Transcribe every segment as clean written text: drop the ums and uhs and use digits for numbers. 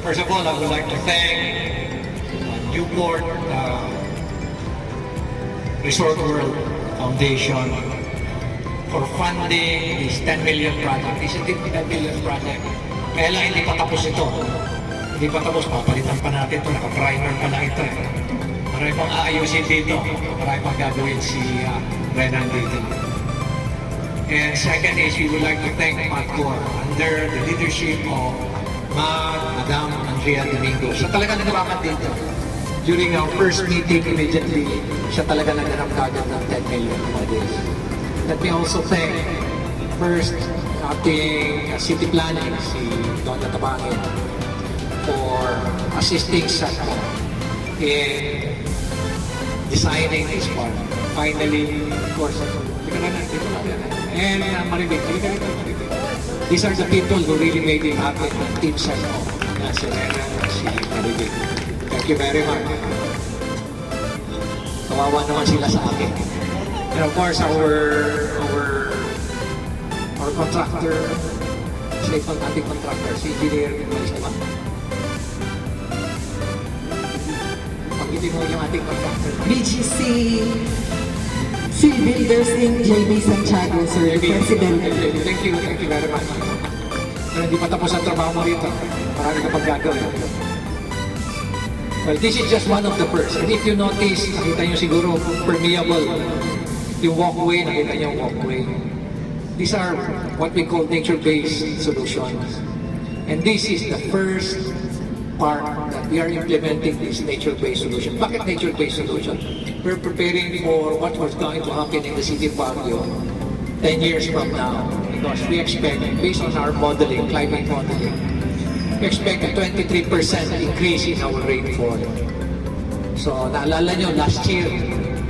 First of all, I would like to thank Newport Resort World Foundation for funding this 10 million project. This is a 10 million project. Kaya lang hindi pa tapos ito. Hindi pa tapos, papalitan pa natin ito. Naka-primer pa lang ito. Marami pang aayusin dito. Marami pang gagawin si Renan dito. And second is, we would like to thank MATCOR under the leadership of Madam Andrea Domingo. Siya talaga nagwakat dito. During our first meeting, immediately, siya talaga naganap kagad ng 10 million for this. Let me also thank first ating city planning, si Donna Tabangin, for assisting sa in designing this park. Finally, of course, and Maribig. These are the people who really made it happen. Team Sano, si Renan, si Maribig. Thank you very much. Kawawa naman sila sa akin. And of course, our contractor, siya itong ating contractor, si Engineer Malis naman. Pag-ibig mo yung ating contractor. BGC City Builders Inc. JB Santiago, Sir, President. Thank you very much. Pero hindi pa tapos ang trabaho mo rito. Marami ka pang gagawin. Well, this is just one of the first. And if you notice, nakita nyo siguro permeable. Yung walkway, nakita nyo yung walkway. These are what we call nature-based solutions. And this is the first part that we are implementing this nature-based solution. Bakit nature-based solution? We're preparing for what was going to happen in the city of Baguio 10 years from now. Because we expect, based on our modeling, climate modeling, we expect a 23% increase in our rainfall. So, naalala nyo, last year,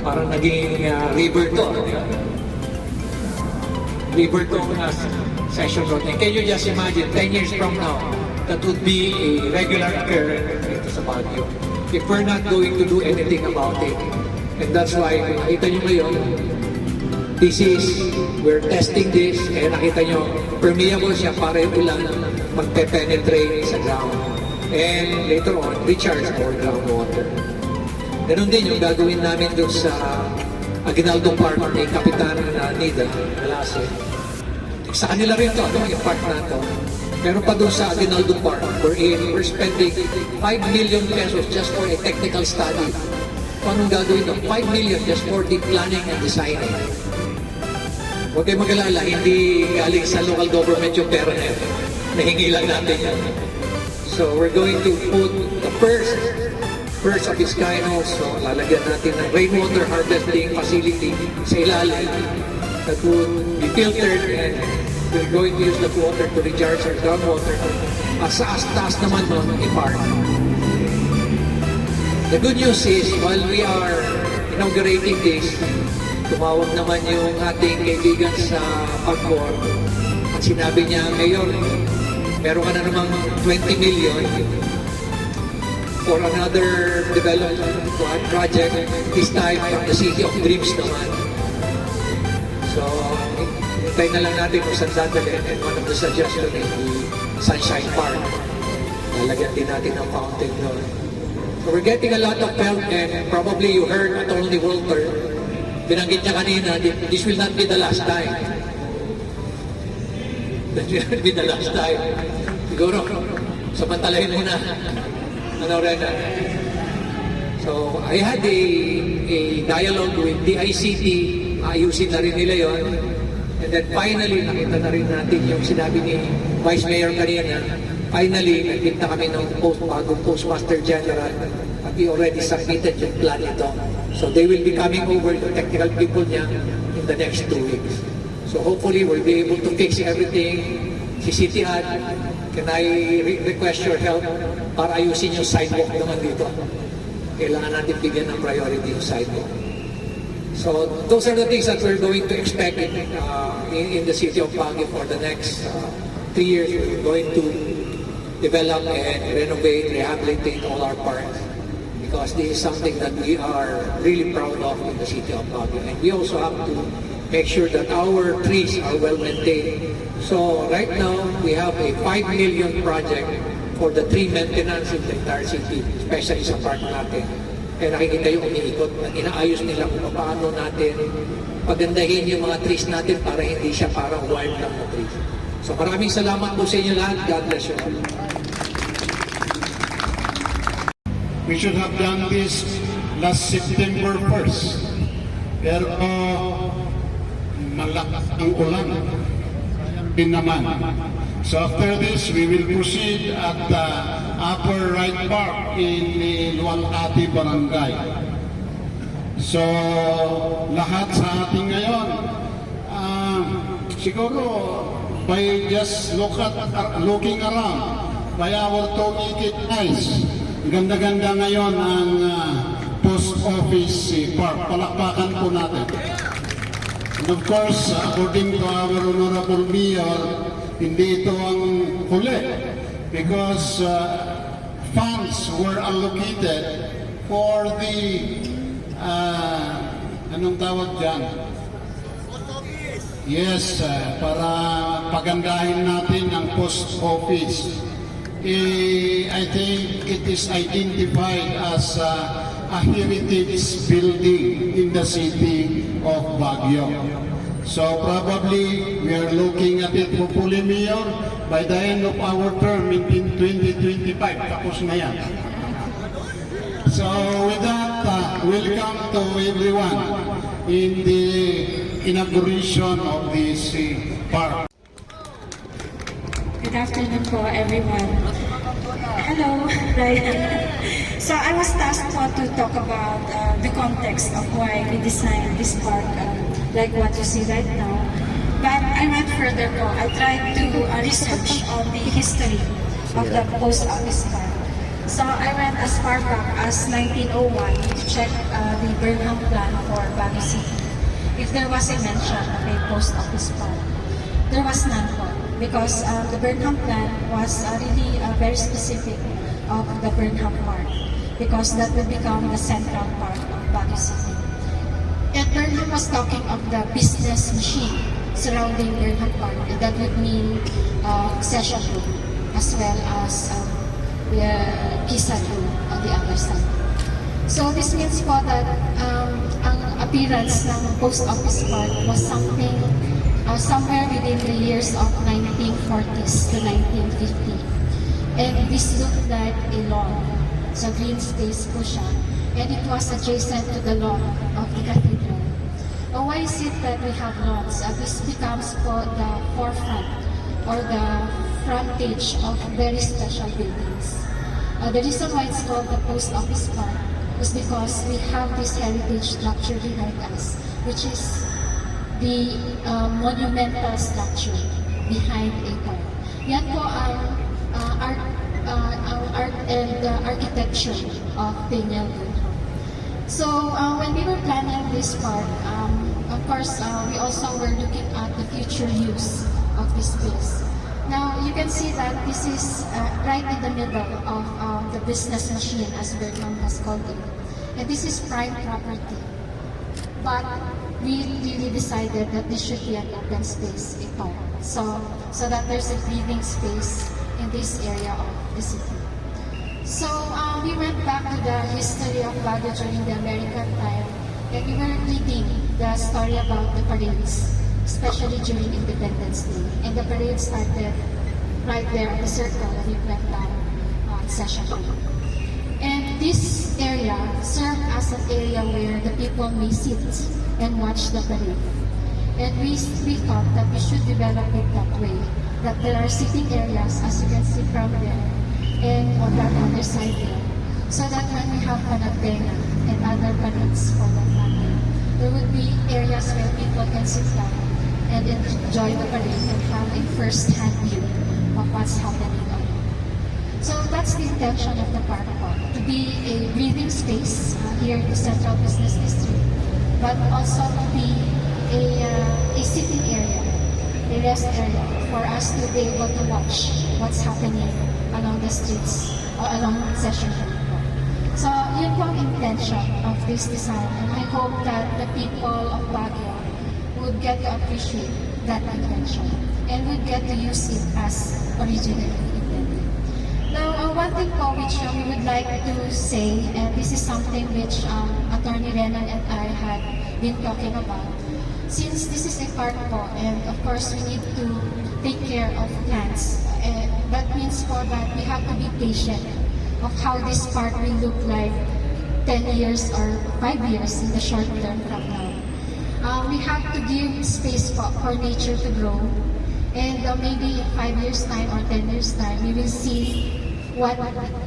parang naging river to. River to session road. And can you just imagine, 10 years from now, that would be a regular occurrence dito sa Baguio. If we're not going to do anything about it. And that's why, kung nakita nyo ngayon, we're testing this, and nakita nyo, permeable siya para yung ulan magpe-penetrate sa ground. And later on, recharge our groundwater. Ganun din yung gagawin namin doon sa Aguinaldo Park ni Kapitan Nida Malase. Sa kanila rin to, yung park na to. Pero pa doon sa Aguinaldo Park, we're spending 5 million pesos just for a technical study. Anong gagawin doon? 5 million just for the planning and designing. Huwag kayo mag-alala, hindi galing sa local government yung pera na yun. Nahingi lang natin yan. So we're going to put the first of its kind also. Lalagyan natin ng rainwater harvesting facility sa ilalim that would be filtered, and we're going to use that water to recharge our groundwater. Sa taas naman nun, i-park. The good news is, while we are inaugurating this, tumawag naman yung ating kaibigan sa Pagcor at sinabi niya, Mayor, meron ka na namang 20 million for another development project, this time from the City of Dreams naman. So, hintay na lang natin kung saan dadalhin, and one of the suggestions is the Sunshine Park. Lalagyan din natin ng fountain doon. So we're getting a lot of help, and probably you heard Attorney Walter, binanggit niya kanina, this will not be the last time. That will not be the last time. Siguro, samantalahin muna. Ano rin? So, I had a dialogue with the ICT, ayusin na rin nila yon. And then finally, nakita na rin natin yung sinabi ni Vice Mayor kanina. Finally, nagkita kami ng bagong Postmaster General, at he already submitted yung plan ito. So they will be coming over, the technical people niya, in the next 2 weeks. So hopefully, we'll be able to fix everything. Si City Ad, can I request your help para ayusin yung sidewalk naman dito? Kailangan natin bigyan ng priority yung sidewalk. So those are the things that we're going to expect in the city of Baguio for the next 3 years. We're going to develop and renovate, rehabilitate all our parks, because this is something that we are really proud of in the city of Baguio. And we also have to make sure that our trees are well maintained. So right now, we have a 5 million project for the tree maintenance in the entire city, especially sa park natin. Kaya nakikita yung umiikot at inaayos nila kung paano natin pagandahin yung mga trees natin para hindi siya parang wild lang na trees. So maraming salamat po sa inyo lahat. God bless you all. We should have done this last September 1st. Pero malakas ang ulan din naman. So after this, we will proceed at the Upper Right Park in Luwalhati Barangay. So lahat sa ating ngayon, siguro by just looking around, by our two-naked eyes, ganda-ganda ngayon ang post office park. Palakpakan po natin. And of course, according to our Honorable Mayor, hindi ito ang huli because funds were allocated for the anong tawag dyan? Yes, para pagandahin natin ang post office. I think it is identified as a heritage building in the city of Baguio. So probably we are looking at it, hopefully, Mayor, by the end of our term in 2025, tapos na yan. So with that, welcome to everyone in the inauguration of this park. Good afternoon po, everyone. Hello, Ryan. So I was tasked to talk about the context of why we designed this park, like what you see right now. But I went further po. I tried to research on the history of the post office park. So I went as far back as 1901 to check the Burnham plan for Baguio City. If there was a mention of a post office park, there was none po. Because the Burnham plan was really very specific of the Burnham Park, because that would become the central part of Baguio City. And Burnham was talking of the business machine surrounding Burnham Park, and that would mean Session Road as well as the Kisa Road on the other side. So this means po that ang appearance ng post office park was something somewhere within the years of 1940s to 1950. And this looked like a lawn. So green space po siya. And it was adjacent to the lawn of the cathedral. Why is it that we have lawns? This becomes po the forefront or the frontage of very special buildings. The reason why it's called the post office park is because we have this heritage structure behind us, which is the monumental structure behind a park. Yan po ang art and architecture of Daniel Burnham. So when we were planning this park, of course, we also were looking at the future use of this space. Now, you can see that this is right in the middle of the business machine, as Burnham has called it. And this is prime property. But we really decided that this should be an open space, a park. So that there's a breathing space in this area of the city. So we went back to the history of Baguio during the American time, and we were reading the story about the parades, especially during Independence Day. And the parade started right there at the circle, and it went down on Session Road. And this area served as an area where the people may sit and watch the parade. And we thought that we should develop it that way, that there are sitting areas, as you can see from there, and on that other side there, so that when we have panagbenga and other parades for that matter, there would be areas where people can sit down and enjoy the parade and have a first-hand view of what's happening on it. So that's the intention of the park, to be a breathing space here in the Central Business District, but also to be a sitting area, a rest area for us to be able to watch what's happening along the streets or along Session Road. So yun po ang intention of this design, and I hope that the people of Baguio would get to appreciate that intention and would get to use it as originally intended. Now, one thing po which we would like to say, and this is something which Attorney Renan and I had been talking about, since this is a park po, and of course we need to take care of plants, that means po that we have to be patient of how this park will look like 10 years or 5 years in the short term from now. We have to give space for nature to grow, and maybe in 5 years time or 10 years time, we will see what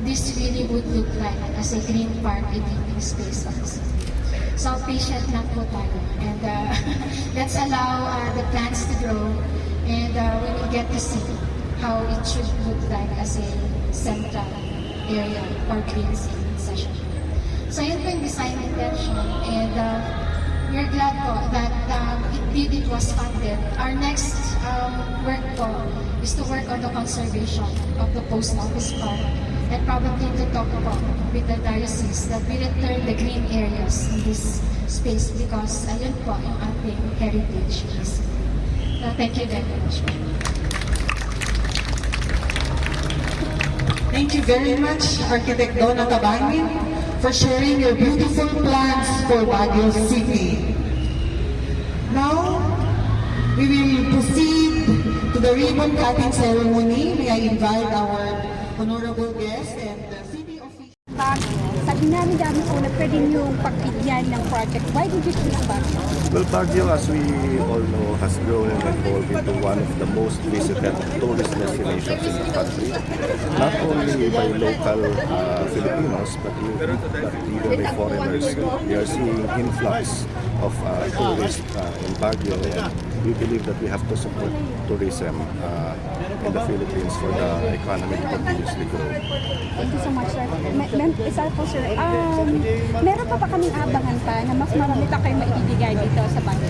this really would look like as a green park in living space of the city. So patient lang po tayo, and let's allow the plants to grow, and we will get to see how it should look like as a central area for green city session. So yun po yung design intention, and we're glad po that it was funded. Our next work po is to work on the conservation of the post office park, and probably to talk po with the diocese that we return the green areas in this space, because ayun po yung ating heritage. Thank you very much. Thank you very much, Architect Donna Tabangin, for sharing your beautiful plans for Baguio City. Now, we will proceed to the ribbon cutting ceremony. May I invite our honorable guest and the city official. Baguio, sa dinami-dami po na pwede niyong pagbigyan ng project, why did you choose Baguio? Well, Baguio, as we all know, has grown and evolved into one of the most visited tourist destinations in the country. Not only by local Filipinos, but even by foreigners. We are seeing influx of tourists in Baguio, and we believe that we have to support tourism in the Philippines for the economy to continuously grow. Thank you so much, sir. Isa po, sir, meron pa kaming abangan pa na mas marami pa kayong maibibigay dito sa Baguio?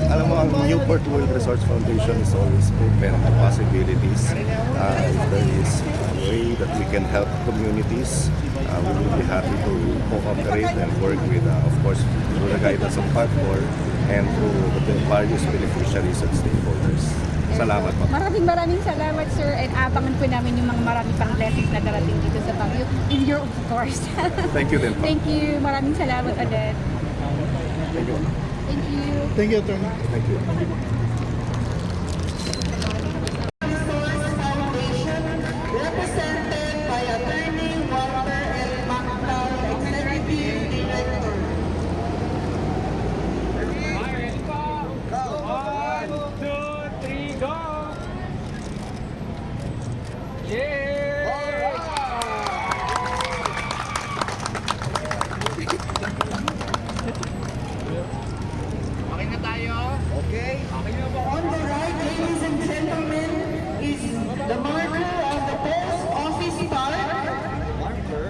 Alam mo, ang Newport World Resorts Foundation is always open to possibilities. If there is a way that we can help communities, we will be happy to cooperate and work with, of course, through the guidance of PAGCOR and through the various beneficiaries and stakeholders. Salamat po. Maraming salamat, sir, and abangan po namin yung mga marami pang blessings na darating dito sa Baguio, in your of course. Thank you din po. Thank you. Maraming salamat ulit. Thank you. Thank you. Thank you, Attorney. Thank you. Represented by Attorney Walter L. Mactal, Executive Director. On the right, ladies and gentlemen, is the marker of the post office park,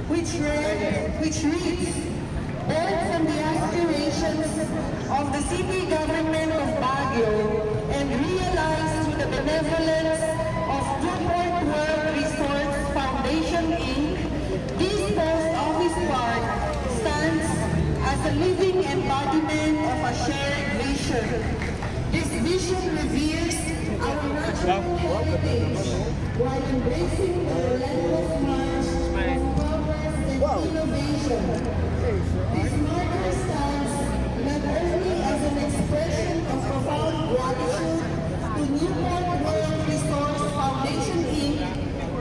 which reads, born from the aspirations of the city government of Baguio and realized through the benevolence of Newport World Resorts Foundation Inc., this post office park stands as a living embodiment of a shared vision. This vision reveals our national heritage while embracing the relentless march of progress and innovation. This marker stands not only as an expression of profound gratitude to Newport World Resorts Foundation Inc.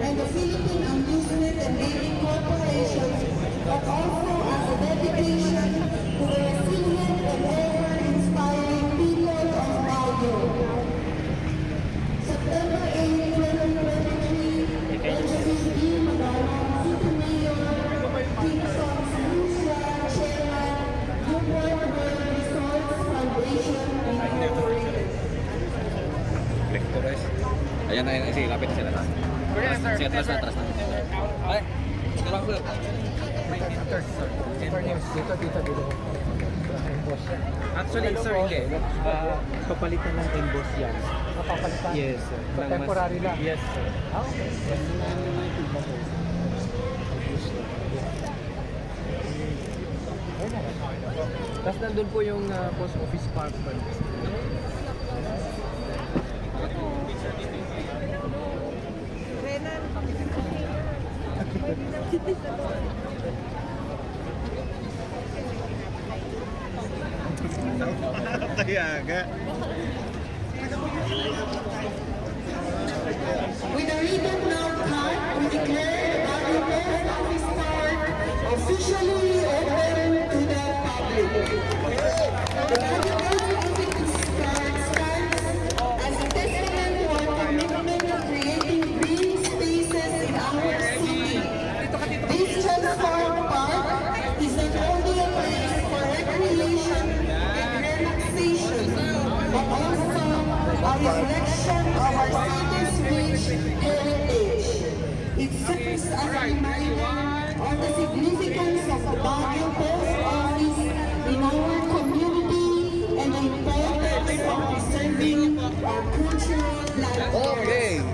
and the Philippine Amusement and Gaming Corporation, but also as a dedication to the resilient and ever-inspiring people of Baguio. September 8, 2023, Benjamin D. Magalang, City Mayor, Kingston Lucia, Chairman, Newport World Resorts Foundation, Incorporated. Ayan na, sige, lapit na sila. Sige, atras na. Ay, ito lang po. Dito. Actually, sir, hindi. Papalitan ng emboss yan. Papalitan? Yes, sir. So, temporary lang? Yes, sir. Okay. Tapos nandun po yung post office park pa. With a ribbon now cut, we declare the Baguio Post Office Park officially open to the public. The Baguio Post Office Park stands as a testament to our commitment to creating green spaces in our city. This transformed park is not only a place for recreation and relaxation, but also a reflection of our city's rich heritage. It serves as a reminder of the significance of the Baguio Post Office in our community and the importance of preserving our cultural landmarks.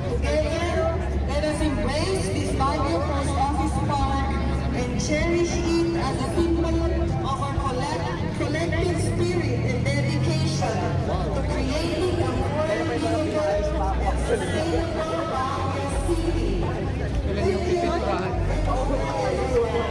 Together, let us embrace this Baguio Post Office Park and cherish it as a symbol of our collective spirit and dedication to creating a more beautiful and sustainable Baguio City. Thank you, and over everyone.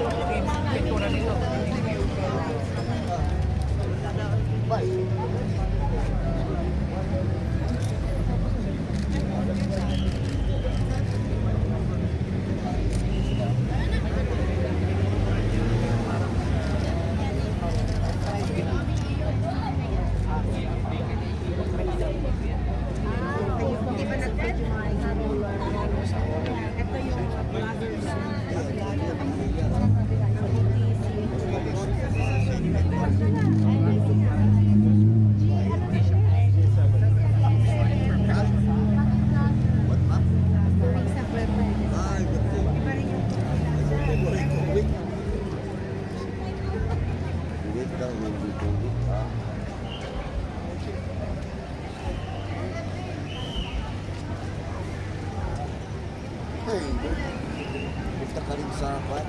Punta ka rin sa kwan,